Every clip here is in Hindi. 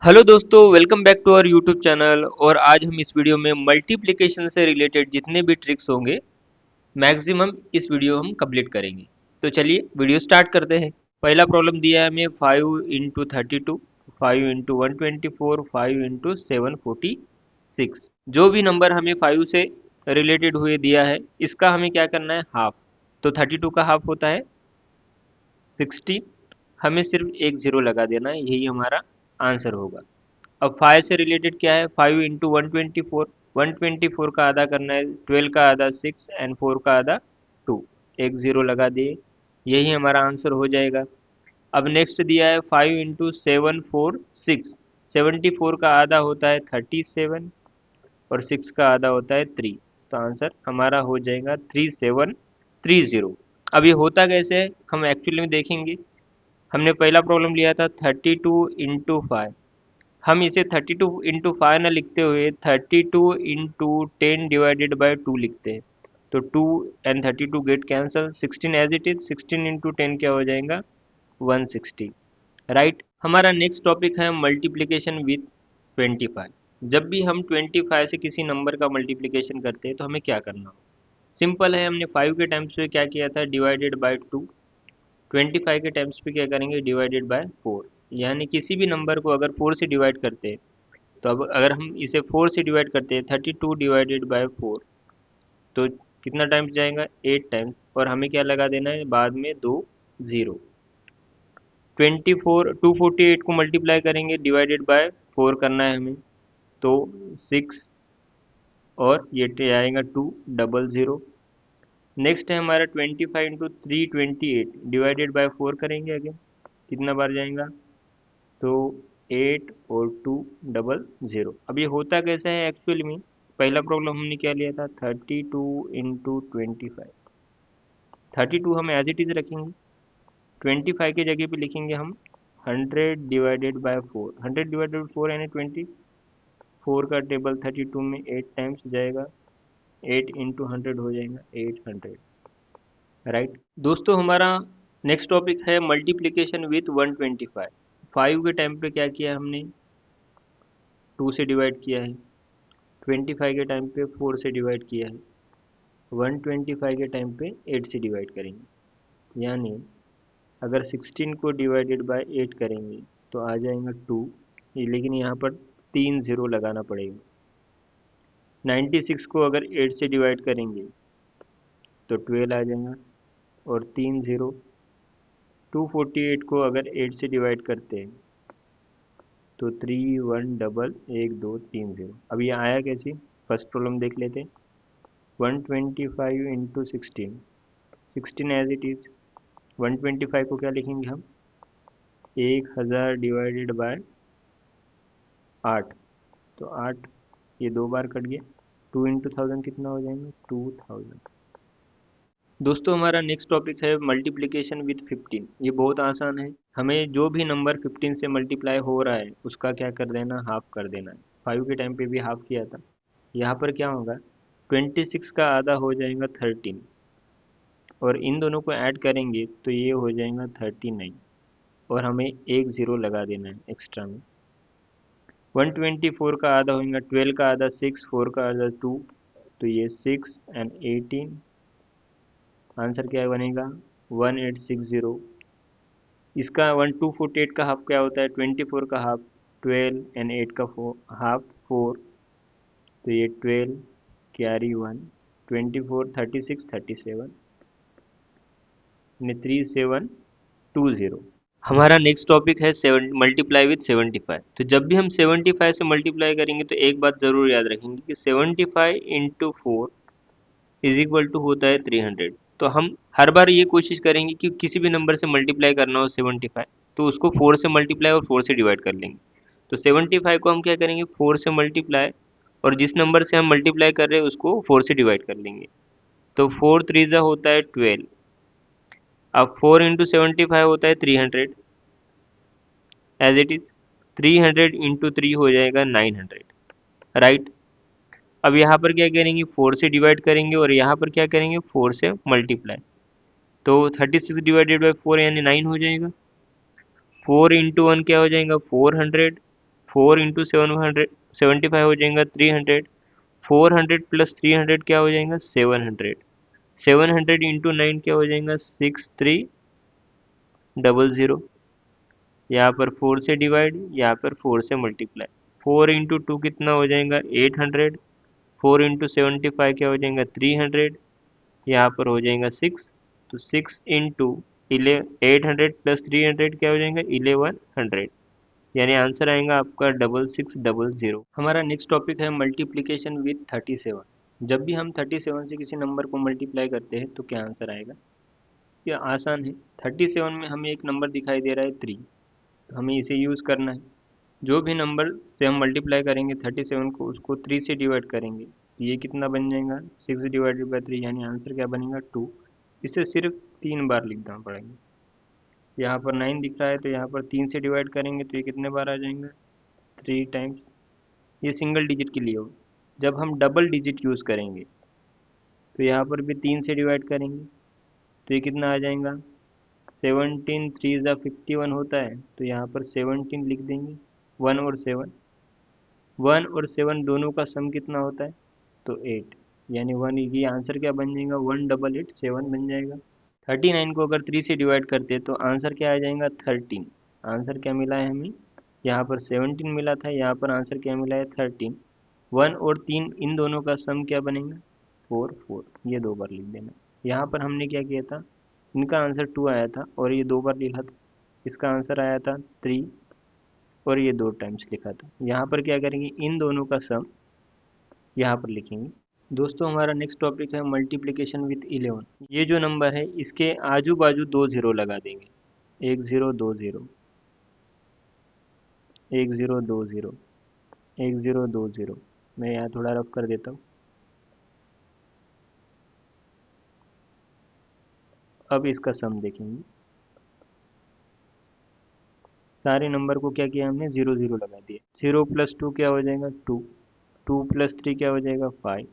हेलो दोस्तों, welcome back to our YouTube channel. और आज हम इस वीडियो में मल्टीप्लिकेशन से रिलेटेड जितने भी ट्रिक्स होंगे मैक्सिमम इस वीडियो हम कंप्लीट करेंगे। तो चलिए वीडियो स्टार्ट करते हैं। पहला प्रॉब्लम दिया है हमें 5 इंटू 32, 5 इंटू 124, 5 इंटू 746। जो भी नंबर हमें 5 से रिलेटेड हुए दिया है इसका हमें क्या करना है, हाफ। तो 32 का हाफ होता है 16। हमें सिर्फ एक जीरो लगा देना है, यही हमारा आंसर होगा। अब 5 से रिलेटेड क्या है, 5 इंटू 124, 124 का आधा करना है, 12 का आधा 6 एंड 4 का आधा 2। एक जीरो लगा दिए, यही हमारा आंसर हो जाएगा। अब नेक्स्ट दिया है 5 इंटू 746। 74 का आधा होता है 37 और 6 का आधा होता है 3। तो आंसर हमारा हो जाएगा 3730। अब ये होता कैसे है हम एक्चुअली में देखेंगे। हमने पहला प्रॉब्लम लिया था 32 इंटू 5। हम इसे 32 इंटू 5 ना लिखते हुए 32 इंटू 10 डिवाइडेड बाई 2 लिखते हैं। तो 2 and 32 get cancel, 16 as it is, 16 into 10 क्या हो जाएगा, 160। राइट। हमारा नेक्स्ट टॉपिक है मल्टीप्लीकेशन विथ 25। जब भी हम 25 से किसी नंबर का मल्टीप्लीकेशन करते हैं तो हमें क्या करना हो। सिंपल है, हमने 5 के टाइम्स पे क्या किया था, डिवाइडेड बाय 2। 25 के टाइम्स पे क्या करेंगे, डिवाइडेड बाय 4। यानी किसी भी नंबर को अगर 4 से डिवाइड करते हैं तो अब अगर हम इसे 4 से डिवाइड करते हैं, 32 डिवाइडेड बाय 4, तो कितना टाइम्स जाएगा, 8 टाइम्स। और हमें क्या लगा देना है बाद में, दो जीरो। 248 को मल्टीप्लाई करेंगे, डिवाइडेड बाय 4 करना है हमें, तो 6 और ये आएगा 200। नेक्स्ट है हमारा 25 इंटू 3 28, डिवाइडेड बाय 4 करेंगे अगेन, कितना बार जाएगा, तो 8 और 200। अब ये होता कैसा है एक्चुअली में। पहला प्रॉब्लम हमने क्या लिया था, 32 इंटू 25। 32 हम एज इट इज रखेंगे, 25 की जगह पे लिखेंगे हम 100 डिवाइडेड बाय 4। 100 डिवाइडेड बाय 4 यानी 24 का टेबल 32 में 8 टाइम्स जाएगा, 8 इंटू 100 हो जाएगा 800। राइट दोस्तों, हमारा नेक्स्ट टॉपिक है मल्टीप्लीकेशन विथ 125। 5 के टाइम पे क्या किया हमने, 2 से डिवाइड किया है। 25 के टाइम पे 4 से डिवाइड किया है। 125 के टाइम पे 8 से डिवाइड करेंगे। यानी अगर 16 को डिवाइडेड बाय 8 करेंगे तो आ जाएगा 2, लेकिन यहाँ पर 3 ज़ीरो लगाना पड़ेगा। 96 को अगर 8 से डिवाइड करेंगे तो 12 आ जाएगा और 3 ज़ीरो। 248 को अगर 8 से डिवाइड करते हैं तो 3 1 डबल 1 2 3 ज़ीरो। अब ये आया कैसे, फर्स्ट प्रॉब्लम देख लेते हैं। 125 इंटू 16, 16 एज इट इज़। 125 को क्या लिखेंगे हम, 1000 डिवाइडेड बाय 8। तो 8, ये दो बार कट गया। 2 इंटू 1000 कितना हो जाएगा, 2000। दोस्तों, हमारा नेक्स्ट टॉपिक है मल्टीप्लिकेशन विथ 15। ये बहुत आसान है। हमें जो भी नंबर 15 से मल्टीप्लाई हो रहा है उसका क्या कर देना, हाफ कर देना है। 5 के टाइम पे भी हाफ किया था। यहाँ पर क्या होगा, 26 का आधा हो जाएगा 13, और इन दोनों को ऐड करेंगे तो ये हो जाएगा 39, और हमें एक ज़ीरो लगा देना है एक्स्ट्रा में। 124 का आधा होगा 12 का आधा 6, 4 का आधा 2, तो ये 6 एंड 18। आंसर क्या बनेगा, 1860। इसका 1248 का हाफ क्या होता है, 24 का हाफ 12 एंड 8 का हाफ 4, तो ये 12 कैरी 1, 24 36 37 यानी 3720। हमारा नेक्स्ट टॉपिक है मल्टीप्लाई विथ 75। तो जब भी हम 75 से मल्टीप्लाई करेंगे तो एक बात ज़रूर याद रखेंगे कि 75 इंटू 4 इज इक्वल टू होता है 300। तो हम हर बार ये कोशिश करेंगे कि किसी भी नंबर से मल्टीप्लाई करना हो 75, तो उसको 4 से मल्टीप्लाई और 4 से डिवाइड कर लेंगे। तो 75 को हम क्या करेंगे, 4 से मल्टीप्लाई, और जिस नंबर से हम मल्टीप्लाई कर रहे हैं उसको 4 से डिवाइड कर लेंगे। तो 4 3 होता है 12। अब 4 इंटू 75 होता है 300 एज इट इज। 300 इंटू 3 हो जाएगा 900। राइट। अब यहाँ पर क्या करेंगे, 4 से डिवाइड करेंगे और यहाँ पर क्या करेंगे, 4 से मल्टीप्लाई। तो 36 डिवाइडेड बाई 4 यानी 9 हो जाएगा। 4 इंटू 1 क्या हो जाएगा, 400। 4 × 775 हो जाएगा 300, 400 + 300 क्या हो जाएगा 700, 700 × 9 क्या हो जाएगा 6300, यहाँ पर 4 से डिवाइड, यहाँ पर 4 से मल्टीप्लाई, 4 × 2 कितना हो जाएगा 800, 4 × 75 क्या हो जाएगा 300, यहाँ पर हो जाएगा 6, तो 6 × 800 + 300 क्या हो जाएगा 1100, यानी आंसर आएगा आपका 6600। हमारा नेक्स्ट टॉपिक है मल्टीप्लिकेशन विथ 37। जब भी हम 37 से किसी नंबर को मल्टीप्लाई करते हैं तो क्या आंसर आएगा। ये आसान है। 37 में हमें एक नंबर दिखाई दे रहा है 3, तो हमें इसे यूज़ करना है। जो भी नंबर से हम मल्टीप्लाई करेंगे 37 को, उसको 3 से डिवाइड करेंगे, तो ये कितना बन जाएगा 6/3, यानी आंसर क्या बनेगा 2। इसे सिर्फ 3 बार लिखना पड़ेगा। यहाँ पर 9 दिख रहा है, तो यहाँ पर 3 से डिवाइड करेंगे तो ये कितने बार आ जाएंगे 3 टाइम्स। ये सिंगल डिजिट के लिए हो। जब हम डबल डिजिट यूज़ करेंगे तो यहाँ पर भी 3 से डिवाइड करेंगे, तो ये कितना आ जाएगा 17 3 ज़ा 51 होता है, तो यहाँ पर 17 लिख देंगे। 1 और 7 दोनों का सम कितना होता है तो 8, यानी 1, ये आंसर क्या बन जाएगा 1887 बन जाएगा। 39 को अगर 3 से डिवाइड करते तो आंसर क्या आ जाएगा 13। आंसर क्या मिला है हमें, यहाँ पर 17 मिला था, यहाँ पर आंसर क्या मिला है 13। 1 और 3 इन दोनों का सम क्या बनेगा 4 4, ये 2 बार लिख देना। यहाँ पर हमने क्या किया था, इनका आंसर 2 आया था और ये 2 बार लिखा था, इसका आंसर आया था 3 और ये 2 टाइम्स लिखा था। यहाँ पर क्या करेंगे, इन दोनों का सम यहाँ पर लिखेंगे। दोस्तों हमारा नेक्स्ट टॉपिक है मल्टीप्लिकेशन विथ 11। ये जो नंबर है इसके आजू बाजू 2 ज़ीरो लगा देंगे, 1 0 2 0, 1 0 2 0, 1 0 2 0। मैं यहाँ थोड़ा रफ कर देता हूँ। अब इसका सम देखेंगे। सारे नंबर को क्या किया हमने 0 0 लगा दिया। 0 + 2 क्या हो जाएगा 2, 2 + 3 क्या हो जाएगा 5,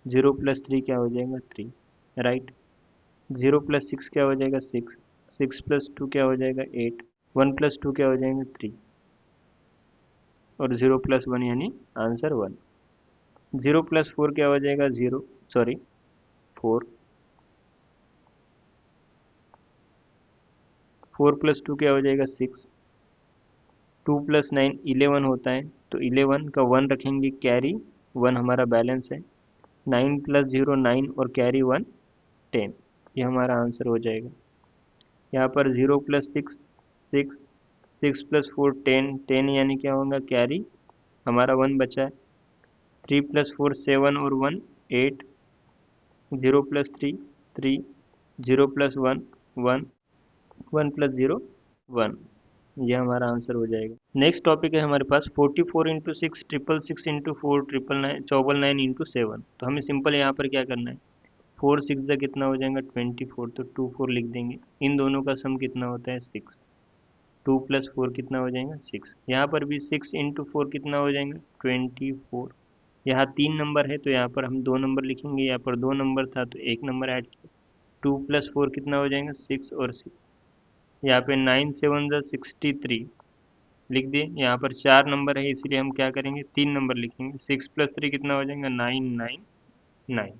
0 + 3 क्या हो जाएगा 3, राइट। 0 + 6 क्या हो जाएगा 6, 6 + 2 क्या हो जाएगा 8, 1 + 2 क्या हो जाएगा 3 और 0 + 1 यानी आंसर 1। 0 + 4 क्या हो जाएगा 0, सॉरी 4, 4 + 2 क्या हो जाएगा 6, 2 + 9 11 होता है, तो 11 का 1 रखेंगे, कैरी 1 हमारा बैलेंस है। 9 + 0 9 और कैरी 1 10, ये हमारा आंसर हो जाएगा। यहाँ पर 0 + 6 6, 6 + 4 10, 10 यानी क्या होगा कैरी, हमारा 1 बचा है। 3 + 4 7 और 1 8, 0 + 3 3, 0 + 1 1, 1 + 0 1, ये हमारा आंसर हो जाएगा। नेक्स्ट टॉपिक है हमारे पास 44 × 6 666 × 4 999 × 7। तो हमें सिंपल यहाँ पर क्या करना है, 4 6 ज़ा कितना हो जाएगा 24, तो 2 4 लिख देंगे। इन दोनों का सम कितना होता है 6, 2 + 4 कितना हो जाएगा 6। यहाँ पर भी 6 × 4 कितना हो जाएगा 24। यहाँ 3 नंबर है तो यहाँ पर हम 2 नंबर लिखेंगे, यहाँ पर 2 नंबर था तो 1 नंबर ऐड किया। 2 + 4 कितना हो जाएगा 6 और 6, यहाँ पे 9 7 ज़ा 63 लिख दिए। यहाँ पर 4 नंबर है इसलिए हम क्या करेंगे 3 नंबर लिखेंगे। 6 + 3 कितना हो जाएगा 999।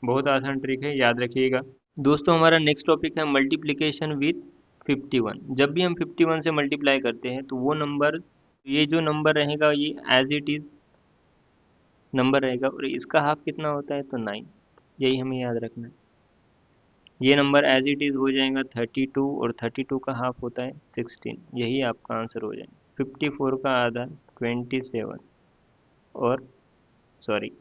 बहुत आसान ट्रिक है, याद रखिएगा। दोस्तों हमारा नेक्स्ट टॉपिक है मल्टीप्लिकेशन विथ 51। जब भी हम 51 से मल्टीप्लाई करते हैं तो वो नंबर, ये जो नंबर रहेगा ये एज इट इज़ नंबर रहेगा और इसका हाफ कितना होता है तो 9, यही हमें याद रखना है। ये नंबर एज इट इज़ हो जाएगा 32 और 32 का हाफ होता है 16, यही आपका आंसर हो जाएगा। 54 का आधा 27 और सॉरी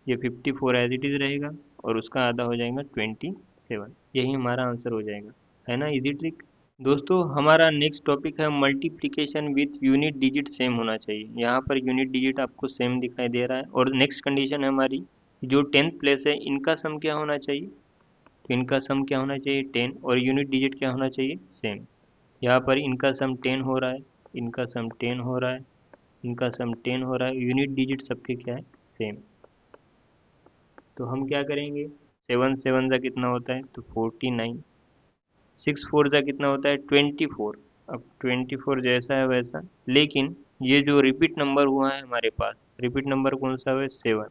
ये 54 एज इट इज़ रहेगा और उसका आधा हो जाएगा 27, यही हमारा आंसर हो जाएगा, है ना इजी ट्रिक। दोस्तों हमारा नेक्स्ट टॉपिक है multiplication with unit digit same होना चाहिए। यहाँ पर यूनिट डिजिट आपको सेम दिखाई दे रहा है और नेक्स्ट कंडीशन है हमारी जो 10th प्लेस है इनका सम क्या होना चाहिए, तो इनका सम क्या होना चाहिए 10 और यूनिट डिजिट क्या होना चाहिए सेम। यहाँ पर इनका सम 10 हो रहा है, इनका सम 10 हो रहा है, इनका सम 10 हो रहा है, यूनिट डिजिट सबके क्या है सेम। तो हम क्या करेंगे 7 7 का कितना होता है तो 49, 6 4 का कितना होता है 24, अब 24 जैसा है वैसा, लेकिन ये जो रिपीट नंबर हुआ है हमारे पास, रिपीट नंबर कौन सा है, 7।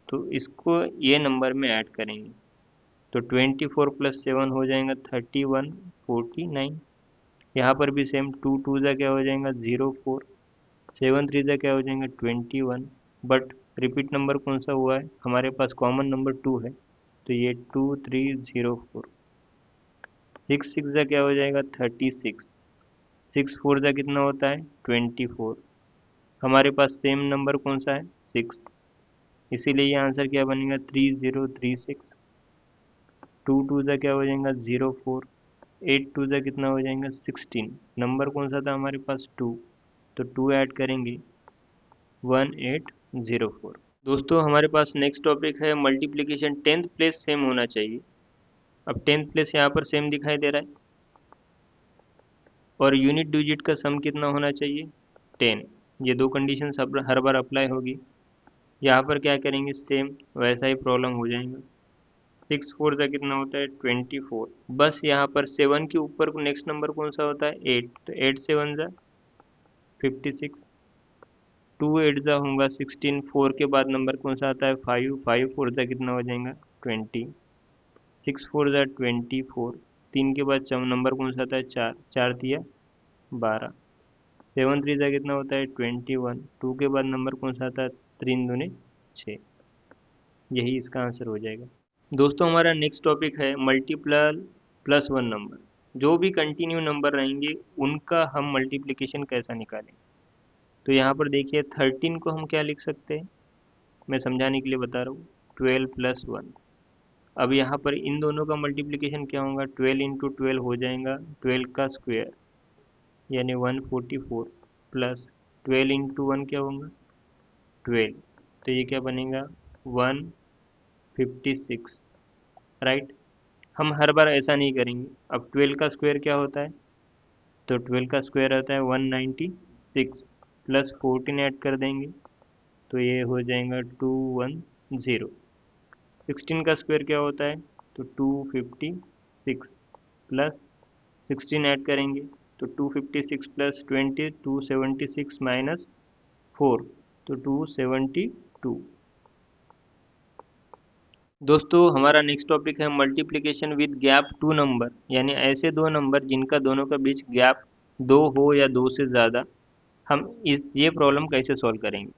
तो इसको ये नंबर में ऐड करेंगे, तो 24 प्लस 7 हो जाएगा 31, 49। यहाँ पर भी सेम, टू टू ज़ा क्या हो जाएगा 04, 7 थ्री ज़ा क्या हो जाएगा 21। बट रिपीट नंबर कौन सा हुआ है, हमारे पास कॉमन नंबर 2 है, तो ये 2304। 6 सिक्स ज़ा क्या हो जाएगा 36, 6 फोर ज़ा कितना होता है 24। हमारे पास सेम नंबर कौन सा है 6, इसीलिए ये आंसर क्या बनेगा 3036। टू टू ज़ा क्या हो जाएगा 04, 8 टू ज़ा कितना हो जाएगा 16। नंबर कौन सा था हमारे पास 2, तो 2 ऐड करेंगे 1804। दोस्तों हमारे पास नेक्स्ट टॉपिक है मल्टीप्लिकेशन, टेंथ प्लेस सेम होना चाहिए। अब टेंथ प्लेस यहाँ पर सेम दिखाई दे रहा है, और यूनिट डिजिट का सम कितना होना चाहिए 10। ये दो कंडीशन सब हर बार अप्लाई होगी। यहाँ पर क्या करेंगे, सेम वैसा ही प्रॉब्लम हो जाएगा। 6 फोर ज़ा कितना होता है 24। बस यहाँ पर 7 के ऊपर नेक्स्ट नंबर कौन सा होता है 8, तो 8 7 ज़ा 56। 2 8 ज़ा होगा 16, 4 के बाद नंबर कौन सा आता है 5, 5 फोर ज़ा कितना हो जाएगा 20। 6 फोर ज़ा 24। 3 के बाद नंबर कौन सा आता है 4, 4 दिया 12। 7 थ्री ज़ा कितना होता है 21। 2 के बाद नंबर कौन सा आता है 3 दूने 6। यही इसका आंसर हो जाएगा। दोस्तों हमारा नेक्स्ट टॉपिक है मल्टीपल प्लस वन नंबर। जो भी कंटिन्यू नंबर रहेंगे उनका हम मल्टीप्लिकेशन कैसा निकालें। तो यहाँ पर देखिए 13 को हम क्या लिख सकते हैं, मैं समझाने के लिए बता रहा हूँ, 12 प्लस वन। अब यहाँ पर इन दोनों का मल्टीप्लिकेशन क्या होगा, 12 इंटू 12 हो जाएगा 12 का स्क्वायर, यानी 144, प्लस 12 इंटू वन क्या होगा 12, तो ये क्या बनेगा 156, राइट। हम हर बार ऐसा नहीं करेंगे। अब 12 का स्क्वायर क्या होता है, तो 12 का स्क्वायर होता है 196, प्लस 14 ऐड कर देंगे, तो ये हो जाएगा 210। 16 का स्क्वायर क्या होता है, तो 256, प्लस 16 ऐड करेंगे, तो 256 प्लस 20, 276 माइनस 4, तो 272। दोस्तों हमारा नेक्स्ट टॉपिक है multiplication with gap two number, यानी ऐसे दो नंबर जिनका दोनों का बीच गैप दो हो या दो से ज़्यादा, हम इस ये प्रॉब्लम कैसे सॉल्व करेंगे।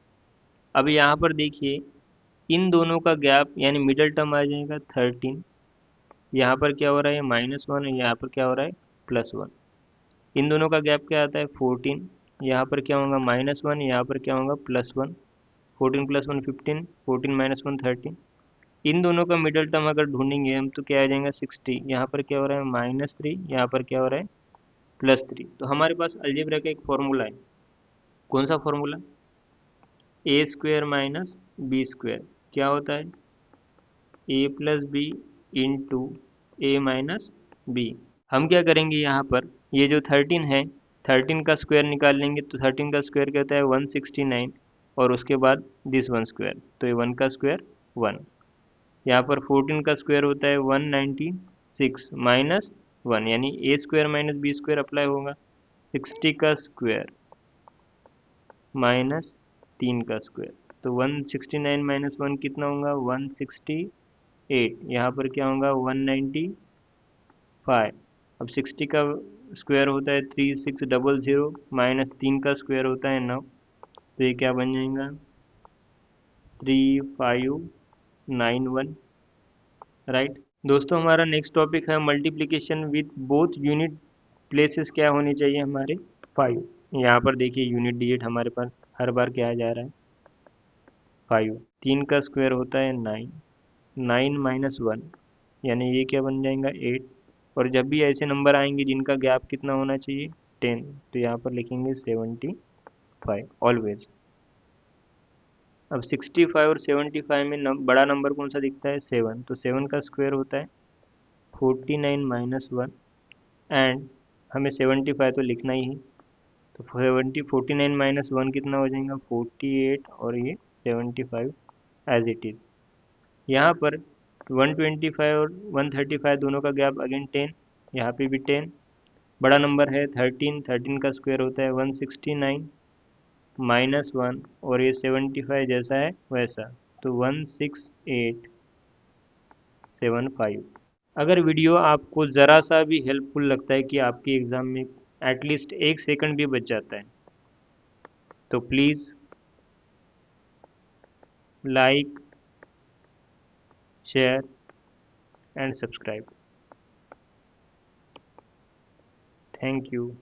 अब यहाँ पर देखिए, इन दोनों का गैप यानी मिडल टर्म आ जाएगा 13। यहाँ पर क्या हो रहा है -1, यहाँ पर क्या हो रहा है +1। इन दोनों का गैप क्या आता है 14। यहाँ पर क्या होगा -1, यहाँ पर क्या होगा +1। 14 प्लस 1 15, 14 माइनस 1 13। इन दोनों का मिडल टर्म अगर ढूंढेंगे हम तो क्या आ जाएगा 60। यहाँ पर क्या हो रहा है -3, यहाँ पर क्या हो रहा है +3। तो हमारे पास अलजेब्रा का एक फॉर्मूला है। कौन सा फॉर्मूला, ए स्क्वेयर माइनस बी स्क्वेयर, क्या होता है ए प्लस बी इंटू ए माइनस बी। हम क्या करेंगे, यहाँ पर ये जो 13 है, 13 का स्क्वायर निकाल लेंगे, तो 13 का स्क्वायर क्या होता है 169, और उसके बाद दिस वन स्क्वायर, तो ये 1 का स्क्वायर 1। यहाँ पर 14 का स्क्वायर होता है 196 माइनस 1, यानी A square minus B square apply होगा। 60 का स्क्वायर माइनस 3 का स्क्वायर, तो 169 माइनस 1 कितना होगा 168। यहाँ पर क्या होगा 195। अब 60 का स्क्वायर होता है 3600, माइनस 3 का स्क्वायर होता है 9, तो ये क्या बन जाएगा 3591, राइट। दोस्तों हमारा नेक्स्ट टॉपिक है multiplication with both unit places क्या होनी चाहिए हमारे 5। यहाँ पर देखिए यूनिट डिजिट हमारे पास हर बार क्या आ जा रहा है 5। 3 का स्क्वायर होता है 9, 9 माइनस 1, यानी ये क्या बन जाएगा 8। और जब भी ऐसे नंबर आएंगे जिनका गैप कितना होना चाहिए 10, तो यहाँ पर लिखेंगे 75 ऑलवेज। अब 65 और 75 में बड़ा नंबर कौन सा दिखता है 7, तो 7 का स्क्वायर होता है 49 माइनस 1, एंड हमें 75 तो लिखना ही है, तो 49 माइनस 1 कितना हो जाएगा 48, और ये 75 एज इट इज़। यहाँ पर 125 और 135 दोनों का गैप अगेन 10, यहाँ पे भी 10, बड़ा नंबर है 13, 13 का स्क्वायर होता है 169 -1, और ये 75 जैसा है वैसा, तो 16875। अगर वीडियो आपको ज़रा सा भी हेल्पफुल लगता है कि आपके एग्ज़ाम में एटलीस्ट 1 सेकंड भी बच जाता है, तो please like, share and subscribe. Thank you.